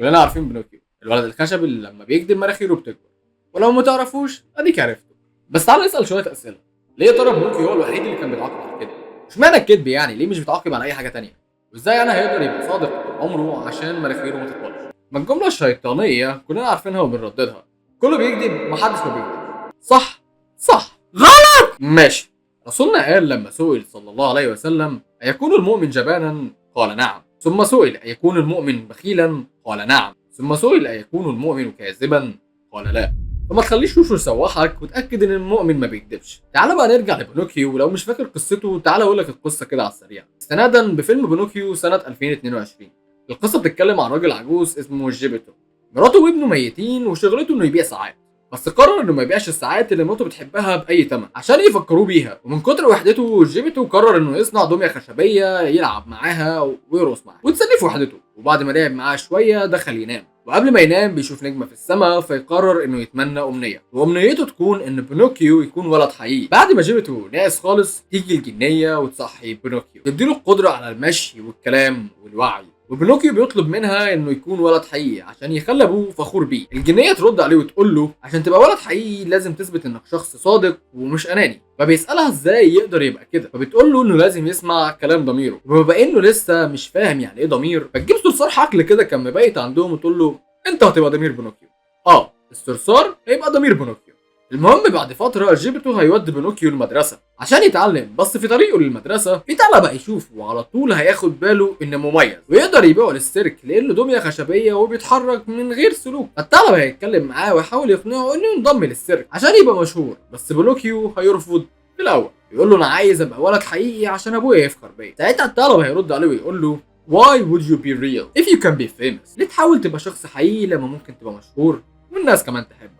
كلنا عارفين بنوكيو، الولد الخشب اللي لما بيكدب مناخيره بتكبر. ولو ما تعرفوش اديك عرفته. بس تعالى نسال شويه اسئله. ليه يا ترى بنوكيو هو الوحيد اللي كان بيتعاقب على الكذب؟ اشمعنى الكذب يعني؟ ليه مش بيتعاقب على اي حاجه تانية؟ وازاي انا هيقدر يبقى صادق طول عمره عشان مناخيره ما تكبرش؟ ما الجمله الشيطانيه كلنا عارفينها وبنرددها. كله بيكذب محدش ما بيكذب. صح؟ صح. غلط. ماشي. رسولنا قال لما سئل صلى الله عليه وسلم: أيكون المؤمن جبانا؟ قال نعم. ثم سئل: أيكون المؤمن بخيلا؟ قال نعم. ثم سئل: أيكون المؤمن كاذبا؟ قال لا. فما تخليش وشه يسوحك وتأكد ان المؤمن ما بيكذبش. تعال بقى نرجع لبنوكيو، ولو مش فاكر قصته تعال اقول لك القصه كده على السريع. استنادا بفيلم بنوكيو سنه 2022. القصه بتتكلم عن راجل عجوز اسمه جيبيتو. مراته وابنه ميتين وشغلته انه يبيع ساعات. بس قرر انه ما يبيعش الساعات اللي مراته بتحبها باي ثمن عشان يفكروه بيها، ومن كتر وحدته جيبيتو قرر انه يصنع دميه خشبيه يلعب معاها ويرقص معاها وتسليه في وحدته. وبعد ما لعب معاها شويه دخل ينام، وقبل ما ينام بيشوف نجمه في السماء فيقرر انه يتمنى امنيه، وامنيته تكون ان بينوكيو يكون ولد حقيقي. بعد ما جيبيتو ناقص خالص تيجي الجنيه وتصحي بينوكيو، تديله القدره على المشي والكلام والوعي، وبينوكيو بيطلب منها انه يكون ولد حقيقي عشان يخلي ابوه فخور بيه. الجنيه ترد عليه وتقول له عشان تبقى ولد حقيقي لازم تثبت انك شخص صادق ومش اناني. فبيسالها ازاي يقدر يبقى كده، فبتقول له انه لازم يسمع كلام ضميره. وبما انه لسه مش فاهم يعني ايه ضمير، فتجيب صرصار حقل كده كان مبيت عندهم وتقول له انت هتبقى ضمير بينوكيو. الصرصار هيبقى ضمير بينوكيو. المهم بعد فتره جيبتو هيودي بينوكيو المدرسه عشان يتعلم، بس في طريقه للمدرسه في ثعلب هيشوفه وعلى طول هياخد باله انه مميز ويقدر يبيعه للسيرك لانه دميه خشبيه وبيتحرك من غير سلوك. فالثعلب هيتكلم معاه ويحاول يقنعه انه ينضم للسيرك عشان يبقى مشهور، بس بينوكيو هيرفض في الاول. يقول له انا عايز ابقى ولد حقيقي عشان ابويا يفخر بيا. ساعتها الثعلب هيرد عليه ويقول له Why would you be real if you can be famous؟ ليه تحاول تبقى شخص حقيقي لما ممكن تبقى مشهور والناس كمان تحبك؟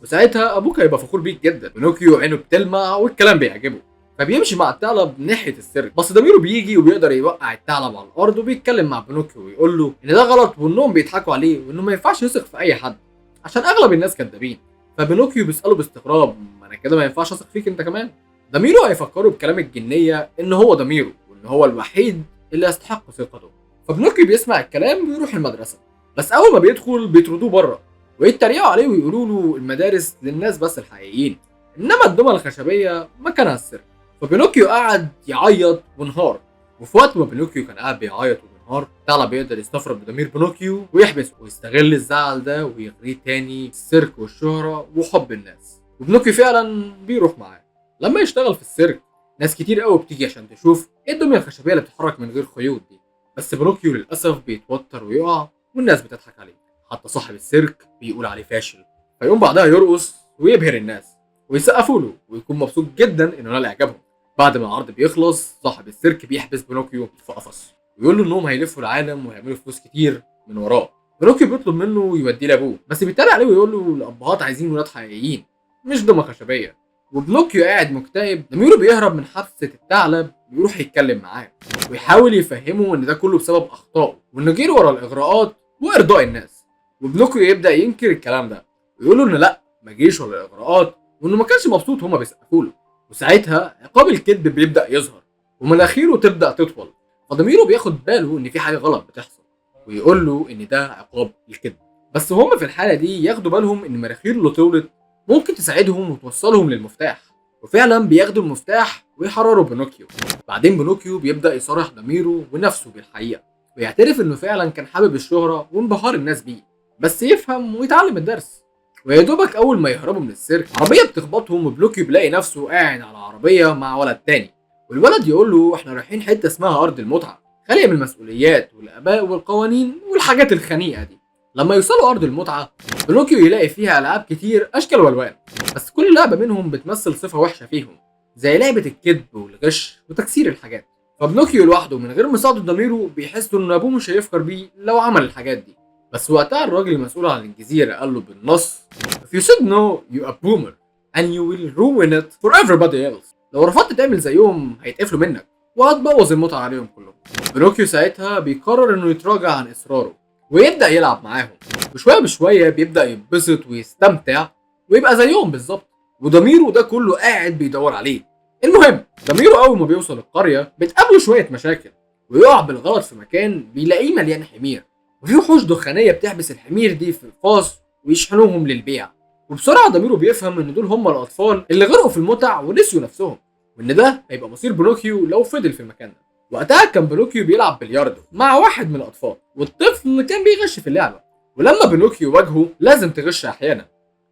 وساعتها ابوك هيبقى فخور بيك جدا. بينوكيو عينه بتلمع والكلام بيعجبه، فبيمشي مع الثعلب ناحيه السيرك. بس ضميره بيجي وبيقدر يوقع الثعلب على الارض، وبيتكلم مع بينوكيو ويقول له ان ده غلط وانهم بيضحكوا عليه وانه ما ينفعش يثق في اي حد عشان اغلب الناس كدابين. فبينوكيو بيساله باستغراب: ما انا كده ما ينفعش اثق فيك انت كمان؟ ضميره هيفكره بكلام الجنيه ان هو ضميره وان هو الوحيد اللي يستحق ثقته. فبينوكيو بيسمع الكلام ويروح المدرسه، بس اول ما بيدخل بيطردوه بره ويتريقوا عليه ويقولوا له المدارس للناس بس الحقيقيين، انما الدمى الخشبيه مكانها السر. فبينوكيو قعد يعيط وانهار. وفي وقت ما بينوكيو كان قاعد بيعيط وبينهار، الثعلب بيقدر يستفرد بضمير بينوكيو ويحبسه ويستغل الزعل ده ويغريه تاني السيرك والشهره وحب الناس. وبينوكيو فعلا بيروح معاه. لما يشتغل في السيرك ناس كتير قوي بتيجي عشان تشوف ايه الدميه الخشبيه اللي بتتحرك من غير خيوط دي، بس بينوكيو للاسف بيتوتر ويقع والناس بتضحك عليه. حتى صاحب السيرك بيقول عليه فاشل، فيقوم بعدها يرقص ويبهر الناس ويسقفوا له ويكون مبسوط جدا انه نال اعجابهم. بعد ما العرض بيخلص صاحب السيرك بيحبس بينوكيو في قفص ويقول له انهم هيلفوا العالم وهيعملوا فلوس كتير من وراه. بينوكيو بيطلب منه يوديه لابوه، بس بيتريق عليه ويقول له الابهات عايزين ولاد حقيقيين مش دمى خشبيه. وبنوكيو قاعد مكتئب، ضميره بيهرب من حبسه الثعلب ويروح يتكلم معاه ويحاول يفهمه ان ده كله بسبب اخطائه وانه جري ورا الاغراءات وارضاء الناس. وبنوكيو يبدا ينكر الكلام ده ويقول له ان لا ما جيش ولا الاغراءات وانه ما كانش مبسوط هما بيسقفوا له. وساعتها عقاب الكذب بيبدا يظهر ومناخيره تبدا تطول، فضميره بياخد باله ان في حاجه غلط بتحصل ويقول له ان ده عقاب الكذب. بس هما في الحاله دي ياخدوا بالهم ان مناخير اللي طولت ممكن تساعدهم وتوصلهم للمفتاح، وفعلا بياخدوا المفتاح ويحرروا بينوكيو. بعدين بينوكيو بيبدا يصارح ضميره ونفسه بالحقيقه ويعترف انه فعلا كان حابب الشهره وانبهار الناس بيه، بس يفهم ويتعلم الدرس. ويا دوبك اول ما يهربوا من السيرك عربيه بتخبطهم وبلوكيو بيلاقي نفسه قاعد على عربيه مع ولد تاني، والولد يقول له احنا رايحين حته اسمها ارض المتعه خاليه من المسؤوليات والاباء والقوانين والحاجات الخنيقه دي. لما يوصلوا ارض المتعه بلوكيو يلاقي فيها العاب كتير اشكال والوان، بس كل لعبه منهم بتمثل صفه وحشه فيهم زي لعبه الكذب والغش وتكسير الحاجات. فبنوكيو لوحده من غير مساعده ضميره بيحس ان ابوه مش هيفخر بيه لو عمل الحاجات دي. بس وقتها الراجل المسؤول عن الجزيره قال له بالنص If you said no you a boomer and you will ruin it for everybody else. لو رفضت تعمل زيهم هيتقفلوا منك وهتبوظ المتعه عليهم كلهم. بنوكيو ساعتها بيقرر انه يتراجع عن اصراره ويبدا يلعب معاهم، وشويه بشويه بيبدا يتبسط ويستمتع ويبقى زيهم بالظبط، وضميره ده كله قاعد بيدور عليه. المهم ضميره اول ما بيوصل القريه بتقابله شويه مشاكل ويقع بالغلط في مكان بيلاقيه مليان حمير، وفي وحوش دخانيه بتحبس الحمير دي في القفص ويشحنوهم للبيع. وبسرعه ضميره بيفهم ان دول هم الاطفال اللي غرقوا في المتع ونسيوا نفسهم، وان ده هيبقى مصير بينوكيو لو فضل في المكان ده. وقتها كان بينوكيو بيلعب بلياردو مع واحد من الاطفال، والطفل كان بيغش في اللعبه. ولما بينوكيو واجهه لازم تغش احيانا،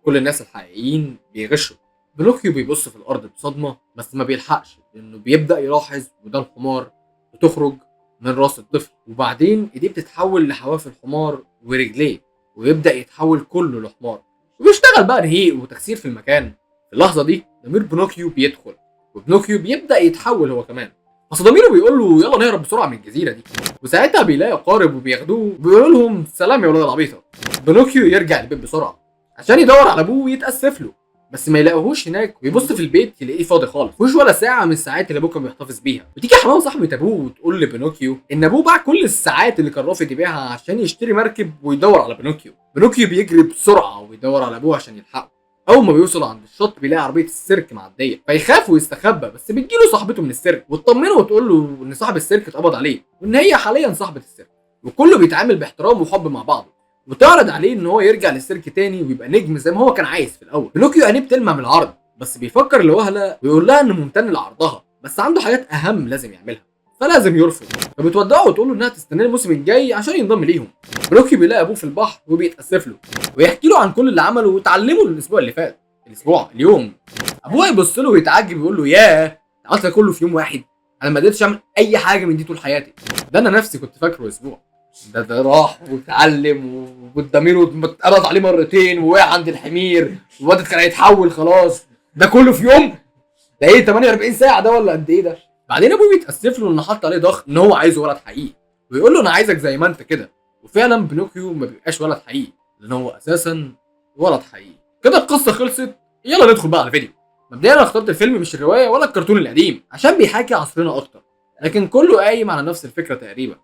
كل الناس الحقيقيين بيغشوا. بينوكيو بيبص في الارض بصدمه بس ما بيلحقش، لانه بيبدا يلاحظ ودان حمار بتخرج من راس الطفل، وبعدين ايديه بتتحول لحواف الحمار ورجليه، ويبدا يتحول كله لحمار، وبيشتغل بقى نهيق وتكسير في المكان. في اللحظه دي ضمير بينوكيو بيدخل، وبنوكيو بيبدا يتحول هو كمان. بس ضميره بيقول له يلا نهرب بسرعه من الجزيره دي. وساعتها بيلاقي قارب وبياخدوه وبيقولوا لهم سلام يا ولاد العبيطه. بنوكيو يرجع البيت بسرعه عشان يدور على ابوه ويتاسف له، بس ما يلاقوهوش هناك، ويبص في البيت يلاقيه فاضي خالص، مفيش ولا ساعه من الساعات اللي ابوه كان بيحتفظ بيها. بتيجي حمام صاحبه ابوه وتقول لبنوكيو ان ابوه باع كل الساعات اللي كان رافض يبيعها عشان يشتري مركب ويدور على بنوكيو. بنوكيو بيجري بسرعه ويدور على ابوه عشان يلحقه. اول ما بيوصل عند الشط بيلاقي عربيه السيرك معديه، فيخاف ويستخبى، بس بتجيله صاحبته من السيرك وتطمنه وتقول له ان صاحب السيرك اتقبض عليه، وان هي حاليا صاحبه السيرك، وكله بيتعامل باحترام وحب مع بعضه، وتعرض عليه ان هو يرجع للسيرك تاني ويبقى نجم زي ما هو كان عايز في الاول. بنوكيو عينيه بتلمع من العرض، بس بيفكر لوهله ويقول لها انه ممتن لعرضها، بس عنده حاجات اهم لازم يعملها فلازم يرفض. فبتودعه وتقول له انها تستناه الموسم الجاي عشان ينضم ليهم. بنوكيو بيلاقي ابوه في البحر وبيتاسف له ويحكي له عن كل اللي عمله وتعلمه الاسبوع اللي فات، اليوم. ابوه يبص له ويتعجب ويقول له ياه، عملت ده كله في يوم واحد؟ انا ما قدرتش اعمل اي حاجه من دي طول حياتي. ده انا نفسي كنت فاكره اسبوع. ده راح واتعلم وضميره اتقبض عليه مرتين ووقع عند الحمير والواد كان هيتحول خلاص، ده كله في يوم؟ ده ايه 48 ساعه ده ولا قد ايه ده؟ بعدين ابوه بيتاسف له انه حط عليه ضغط ان هو عايزه ولد حقيقي، ويقول له انا عايزك زي ما انت كده. وفعلا بنوكيو ما بيبقاش ولد حقيقي لان هو اساسا ولد حقيقي. كده القصه خلصت، يلا ندخل بقى على الفيديو. مبدئيا انا اخترت الفيلم مش الروايه ولا الكرتون القديم عشان بيحاكي عصرنا اكتر، لكن كله قايم على نفس الفكره تقريبا.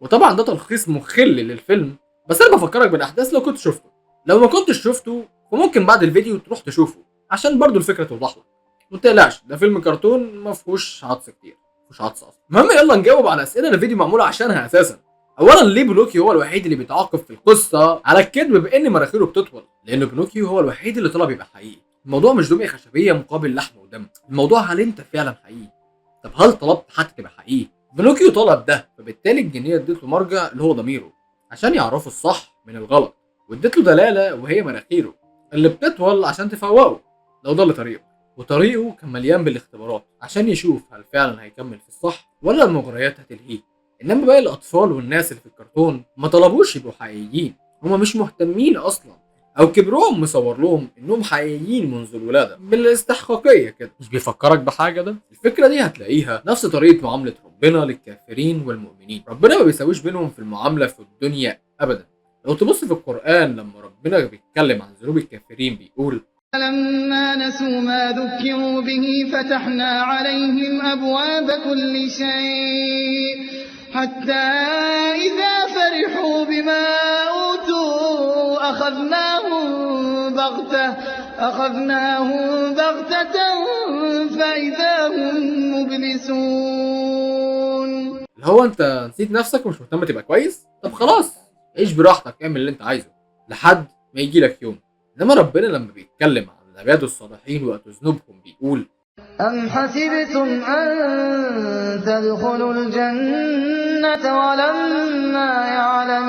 وطبعا ده تلخيص مخل للفيلم، بس انا بفكرك بالاحداث لو كنت شفته. لو ما كنتش شفته فممكن بعد الفيديو تروح تشوفه عشان برضو الفكره توضح لك. ما تقلقش، ده فيلم كرتون ما فيهوش عطس كتير، ما فيهوش عطس اصلا. المهم يلا نجاوب على اسئله الفيديو معموله عشانها اساسا. اولا ليه بنوكيو هو الوحيد اللي بيتعاقب في القصه على الكذب بان مراخيره بتطول؟ لان بنوكيو هو الوحيد اللي طلب يبقى حقيقي. الموضوع مش دميه خشبيه مقابل لحم ودم، الموضوع هل انت فعلا حقيقي؟ طب هل طلبت حتى تبقى حقيقي؟ بنوكيو طلب ده، فبالتالي الجنيه ادت له مرجع اللي هو ضميره عشان يعرفوا الصح من الغلط، وادت له دلاله وهي مناخيره اللي بتطول عشان تفوقه لو ضل طريقه. وطريقه كان مليان بالاختبارات عشان يشوف هل فعلا هيكمل في الصح ولا المغريات هتلهيه. انما باقي الاطفال والناس اللي في الكرتون ما طلبوش يبقوا حقيقيين، هما مش مهتمين اصلا، او كبرهم مصور لهم انهم حقيقيين منذ الولاده بالاستحقاقيه كده. مش بيفكرك بحاجه ده؟ الفكره دي هتلاقيها نفس طريقه معامله ربنا للكافرين والمؤمنين. ربنا ما بيساويش بينهم في المعامله في الدنيا ابدا. لو تبص في القران لما ربنا بيتكلم عن ذنوب الكافرين بيقول فلما نسوا ما ذكروا به فتحنا عليهم أبواب كل شيء حتى إذا فرحوا بما أوتوا أخذناهم بغتة فإذا هم مبلسون. اللي هو انت نسيت نفسك ومش مهتم تبقى كويس؟ طب خلاص عيش براحتك، اعمل اللي انت عايزه لحد ما يجي لك يوم. انما ربنا لما بيتكلم عن العباد الصالحين وقت ذنوبهم بيقول أم حسبتم أن تدخلوا الجنة ولما يعلم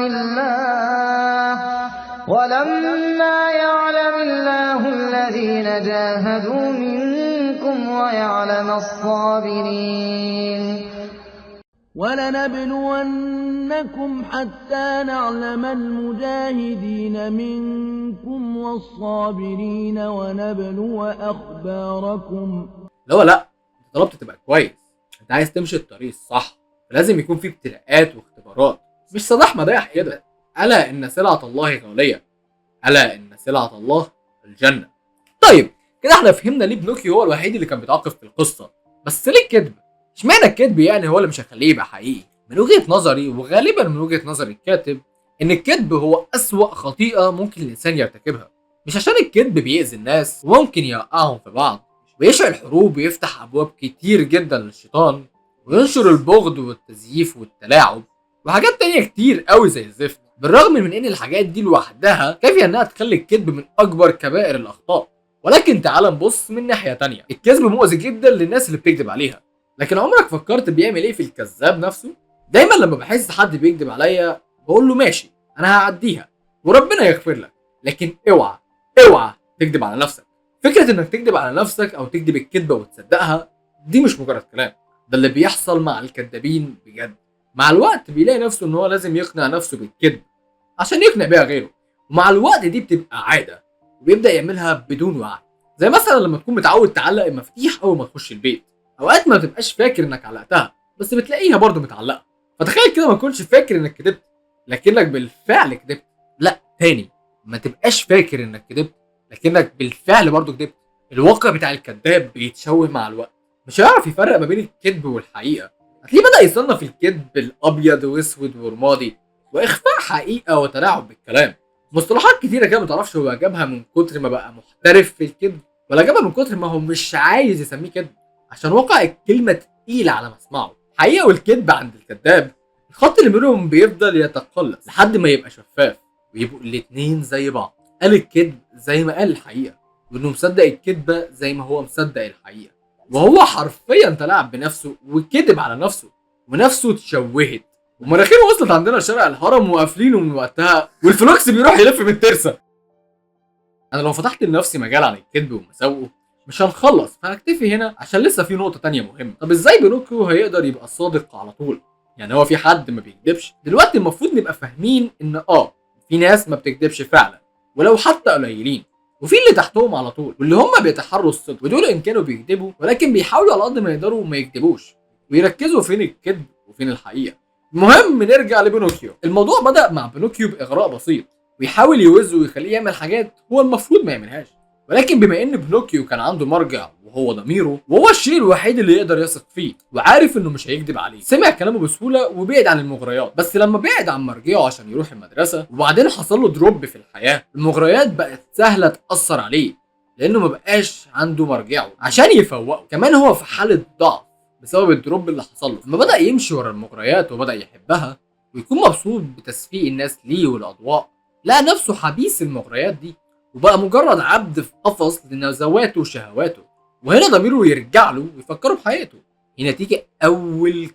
الله الذين جاهدوا منكم ويعلم الصابرين. ولنبلونكم حتى نعلم المجاهدين منكم والصابرين ونبلو أخباركم. لا انت طلبت تبقى كويس، انت عايز تمشي الطريق الصح، فلازم يكون في ابتلاءات واختبارات، مش صلاح مداح كده. الا ان سلعة الله غالية، الا ان سلعة الله الجنة. طيب كده احنا فهمنا ليه بنوكيو هو الوحيد اللي كان بيتعاقب في القصة، بس ليه الكذب؟ اشمعنى الكذب يعني هو اللي مش هيخليه يبقى حقيقي؟ من وجهة نظري وغالبا من وجهة نظر الكاتب ان الكذب هو اسوأ خطيئة ممكن الانسان يرتكبها. مش عشان الكذب بيأذي الناس وممكن يوقعهم في بعض ويشعل حروب ويفتح ابواب كتير جدا للشيطان وينشر البغض والتزييف والتلاعب، وحاجات تانية كتير قوي زي الزفت، بالرغم من ان الحاجات دي لوحدها كافيه انها تخلي الكذب من اكبر كبائر الاخطاء. ولكن تعال نبص من ناحيه تانية، الكذب مؤذي جدا للناس اللي بتكذب عليها، لكن عمرك فكرت بيعمل ايه في الكذاب نفسه؟ دايما لما بحس حد بيكذب عليا بقول له ماشي انا هعديها وربنا يغفر لك، لكن اوعى تكذب على نفسك. فكره انك تكذب على نفسك او تكذب الكذبه وتصدقها دي مش مجرد كلام، ده اللي بيحصل مع الكذابين بجد. مع الوقت بيلاقي نفسه ان هو لازم يقنع نفسه بالكذب عشان يقنع بيها غيره، ومع الوقت دي بتبقى عاده وبيبدا يعملها بدون وعي. زي مثلا لما تكون متعود تعلق المفاتيح اول ما تخش البيت، اوقات ما بتبقاش فاكر انك علقتها بس بتلاقيها برضو متعلقه، فتخيل كده ما تكونش فاكر انك كذبت لكنك بالفعل كذبت. لا تاني، ما تبقاش فاكر انك كذبت لكنك بالفعل برضو كذبت. الواقع بتاع الكذاب بيتشوه مع الوقت، مش هيعرف يفرق ما بين الكذب والحقيقه. هتلاقيه بدا يصنف الكذب الابيض واسود ورمادي واخفاء حقيقه وتلاعب بالكلام. مصطلحات كتيره كده ما تعرفش هو جابها من كتر ما بقى محترف في الكذب ولا جابها من كتر ما هو مش عايز يسميه كذب عشان واقع الكلمه تقيله على مسمعه. الحقيقه والكذب عند الكذاب الخط اللي بينهم بيفضل يتقلص لحد ما يبقى شفاف ويبقوا الاتنين زي بعض. قال الكذب زي ما قال الحقيقه، وانه مصدق الكذبه زي ما هو مصدق الحقيقه، وهو حرفيا تلاعب بنفسه وكذب على نفسه ونفسه اتشوهت ومراخيره وصلت عندنا لشارع الهرم وقافلينه من وقتها والفلوكس بيروح يلف من الترسه. انا لو فتحت لنفسي مجال عن الكذب ومساوئه مش هنخلص، فهكتفي هنا عشان لسه في نقطه تانية مهمه. طب ازاي بينوكيو هيقدر يبقى صادق على طول؟ يعني هو في حد ما بيكذبش؟ دلوقتي المفروض نبقى فاهمين ان في ناس ما بتكذبش فعلا ولو حتى قليلين، وفي اللي تحتهم على طول واللي هم بيتحروا الصدق، ودول ان كانوا بيكذبوا ولكن بيحاولوا على قد ما يقدروا ما يكذبوش ويركزوا فين الكذب وفين الحقيقه. المهم نرجع لبينوكيو. الموضوع بدأ مع بينوكيو بإغراء بسيط ويحاول يوزه ويخليه يعمل حاجات هو المفروض ما يعملهاش، ولكن بما ان بينوكيو كان عنده مرجع وهو ضميره وهو الشيء الوحيد اللي يقدر يثق فيه وعارف انه مش هيكذب عليه، سمع كلامه بسهوله وبعد عن المغريات. بس لما بعد عن مرجعه عشان يروح المدرسه وبعدين حصل له دروب في الحياه، المغريات بقت سهله تاثر عليه لانه ما بقاش عنده مرجعه عشان يفوقه. كمان هو في حاله ضعف بسبب الدروب اللي حصل له، لما بدا يمشي ورا المغريات وبدا يحبها ويكون مبسوط بتصفيق الناس ليه والاضواء، لقى نفسه حبيس المغريات دي وبقى مجرد عبد في قفص لنزواته وشهواته. وهنا ضميره يرجع له ويفكره بحياته. هنا تيجي اول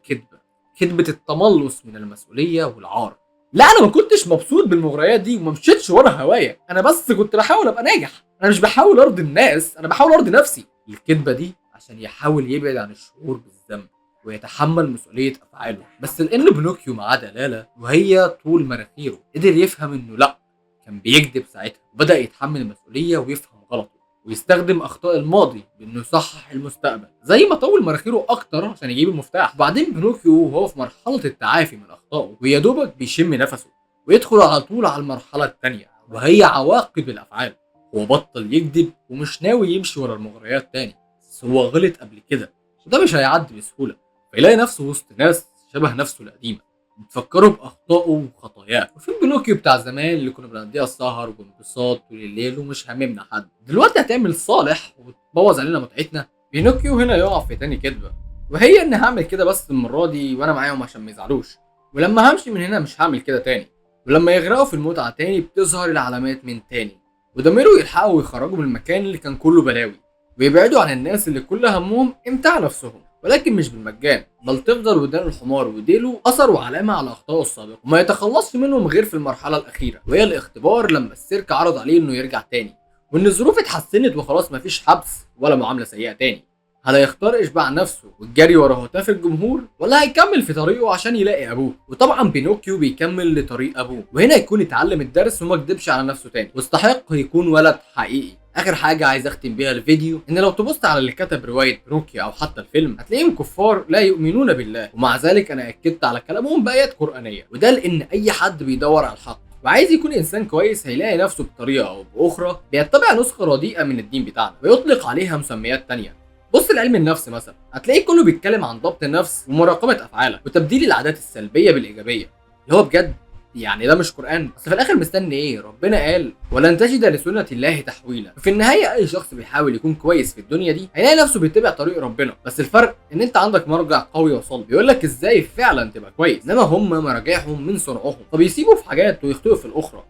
كذبه التملص من المسؤوليه والعار. لا انا ما كنتش مبسوط بالمغريات دي وما مشيتش ورا هوايا، انا بس كنت بحاول ابقى ناجح، انا مش بحاول ارضي الناس، انا بحاول ارضي نفسي. الكذبه دي عشان يحاول يبعد عن الشعور بالذنب ويتحمل مسؤوليه افعاله. بس لان بينوكيو معاه دلاله وهي طول مناخيره قدر يفهم انه لا، كان بيكذب ساعتها وبدا يتحمل المسؤوليه ويفهم غلطه ويستخدم اخطاء الماضي بانه يصحح المستقبل، زي ما طول مناخيره اكتر عشان يجيب المفتاح. وبعدين بينوكيو وهو في مرحله التعافي من اخطائه ويا دوبك بيشم نفسه ويدخل على طول على المرحله الثانيه وهي عواقب الافعال. هو بطل يكذب ومش ناوي يمشي ورا المغريات تاني، بس هو غلط قبل كده وده مش هيعدي بسهوله، فيلاقي نفسه وسط ناس شبه نفسه القديمه بتفكروا باخطائه وخطاياه. وفين بينوكيو بتاع زمان اللي كنا بنقضيها السهر وانبساط طول الليل ومش هاممنا حد؟ دلوقتي هتعمل صالح وتبوظ علينا متعتنا. بينوكيو هنا يقع في تاني كذبه، وهي ان هعمل كده بس المره دي وانا معاهم عشان ما يزعلوش، ولما همشي من هنا مش هعمل كده تاني. ولما يغرقوا في المتعه تاني بتظهر العلامات من تاني وضميره يلحقوا ويخرجوا من المكان اللي كان كله بلاوي ويبعدوا عن الناس اللي كل همهم امتاع نفسهم، ولكن مش بالمجان، بل تفضل ودان الحمار وديله اثر وعلامه على اخطائه السابقه وما يتخلصش منهم غير في المرحله الاخيره وهي الاختبار، لما السيرك عرض عليه انه يرجع تاني وان الظروف اتحسنت وخلاص مفيش حبس ولا معامله سيئه تاني. هل هيختار اشباع نفسه والجري ورا هتاف الجمهور ولا هيكمل في طريقه عشان يلاقي ابوه؟ وطبعا بينوكيو بيكمل لطريق ابوه، وهنا يكون اتعلم الدرس وما كدبش على نفسه تاني واستحق يكون ولد حقيقي. اخر حاجه عايز اختم بيها الفيديو ان لو تبص على اللي كتب روايه بينوكيو او حتى الفيلم هتلاقيهم كفار لا يؤمنون بالله، ومع ذلك انا اكدت على كلامهم بايات قرانيه، وده لان اي حد بيدور على الحق وعايز يكون انسان كويس هيلاقي نفسه بطريقه او باخرى بيتبع نسخه رديئه من الدين بتاعنا ويطلق عليها مسميات تانية. بص لعلم النفس مثلا هتلاقيه كله بيتكلم عن ضبط النفس ومراقبه افعالك وتبديل العادات السلبيه بالايجابيه، اللي هو بجد يعني ده مش قرآن؟ بس في الاخر مستني ايه؟ ربنا قال ولن تجد لسنة الله تحويلا. في النهاية اي شخص بيحاول يكون كويس في الدنيا دي هيلاقي نفسه بيتبع طريق ربنا، بس الفرق ان انت عندك مرجع قوي وصلب بيقول لك ازاي فعلا تبقى كويس، انما هم مراجعهم من صنعهم فبيسيبوا في حاجات ويخطئوا في الاخرى،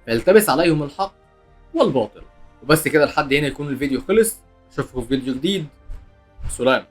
فيلتبس عليهم الحق والباطل. وبس كده لحد هنا يكون الفيديو خلص. اشوفكم في فيديو جديد. سلام.